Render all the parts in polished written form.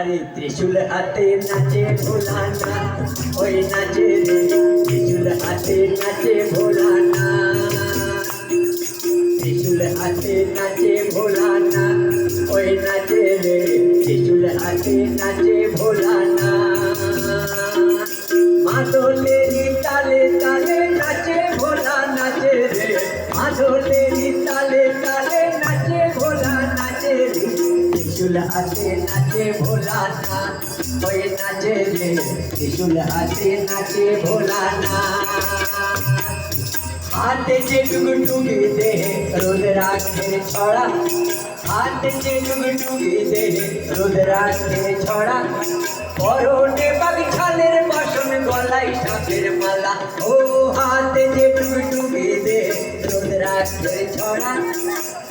আরে ত্রিশূল হাতে নাচে ভোলানা, ওই নাচে রে ত্রিশূল হাতে নাচে ভোলানা, ত্রিশূল হাতে নাচে ভোলানা, ওই নাচে রে ত্রিশূল হাতে নাচে ভোলানা। মাদলেরি তালে তালে নাচে ভোলা নাচে রে, মাদলেরি তালে তালে নাচে ভোলা নাচে রে, ত্রিশূল হাতে নাচে ভোলানা, ওই নাচে রে ত্রিশূল হাতে নাচে ভোলানা। হাতে যে ডুগডুগি দেহে রুদ্রাক্ষের ছড়া, হাতে যে ডুগডুগি দেহে রুদ্রাক্ষের ছড়া, পরনে বাগছালের বাসন গলায় সাপের মালা। ও হাতে যে ডুগডুগি দেহে রুদ্রাক্ষের ছড়া,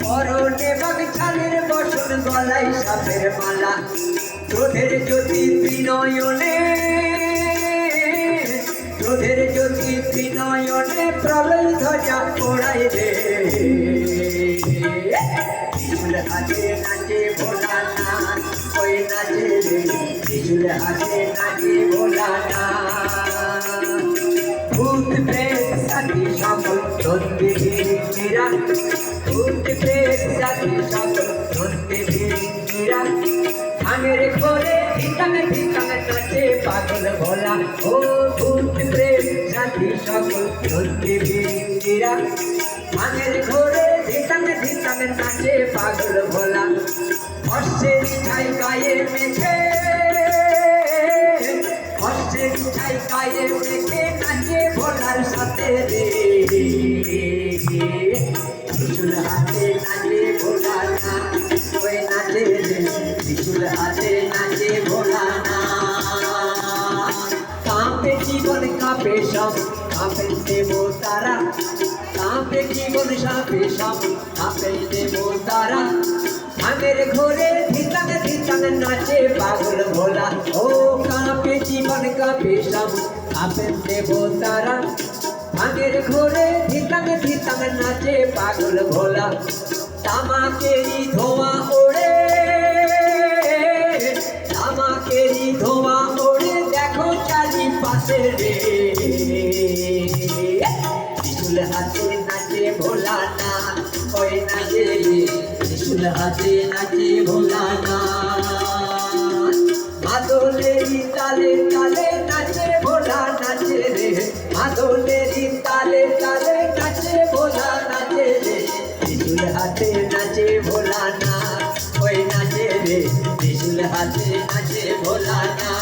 পরনে বাগছালের বাসন গলায় সাপের মালা। ক্রোধের জ্যোতি ত্রিনয়নে, ক্রোধের জ্যোতি ত্রিনয়নে প্রলয় ধ্বজা ওড়ায় রে, ত্রিশূল হাতে নাচে ভোলানা, ওই নাচে রে ত্রিশূল হাতে নাচে ভোলানা। ভূত প্রেত সাথী সকল নন্দে ভিড়িরা, ভূত প্রেত সাথী সকল নন্দে ভিড়িরা, ভাঙের ঘরে ধিকাং ধিকাং নাচে পাগল ভোলা। ও ভূত প্রেত সাথী সকল নন্দে ভিড়িরা, ভাঙের ঘরে ধিকাং ধিকাং নাচে পাগল ভোলা। হর্ষের ছাই গায়ে মেখে, হর্ষের ছাই গায়ে মেখে নাচে ভোলার সাথে রে, ত্রিশূল হাতে নাচে ভোলানা, ওই নাচে রে ত্রিশূল হাতে নাচে ভোলানা। কাঁপে জীবন কাঁপে সব, কাঁপে দেবতারা, কাঁপে জীবন সাপে সব, কাঁপে দেবতারা, ভাঙের ঘরে ধিকাং ধিকাং নাচে পাগল ভোলা। ও কাঁপে জীবন কাঁপে সব, কাঁপে দেবতারা, ভাঙের ঘরে ধিকাং ধিকাং নাচে পাগল ভোলা। তামাকেরি ধোঁয়া ওড়ে, তামাকেরি ধোঁয়া ওড়ে দেখো চারিপাশে রে, ত্রিশূল হাতে নাচে ভোলানা, ওই নাচে রে ত্রিশূল হাতে নাচে ভোলানা। মাদলেরি তালে তালে নাচে ভোলা নাচে রে, মাদলেরি তালে তালে নাচে ভোলা নাচে রে, ত্রিশূল হাতে নাচে ভোলানা, ওই নাচে রে ত্রিশূল হাতে নাচে ভোলানা,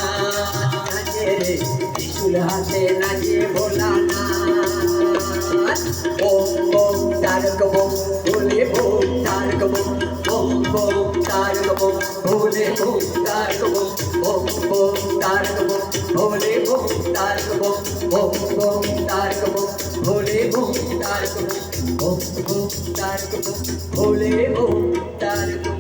নাচে রে ত্রিশূল হাতে নাচে ভোলানা। ওম ওম তারক বোম ভোলে বোম তারক বোম, ওম বোম তারক বোম ভোলে বোম তারক বোম, ওম বোম তারক বোম ভোলে বোম তারক বোম, ওম বোম তারক বোম ভোলে বোম তারক বোম, ওম বোম তারক বোম ভোলে বোম তারক বোম।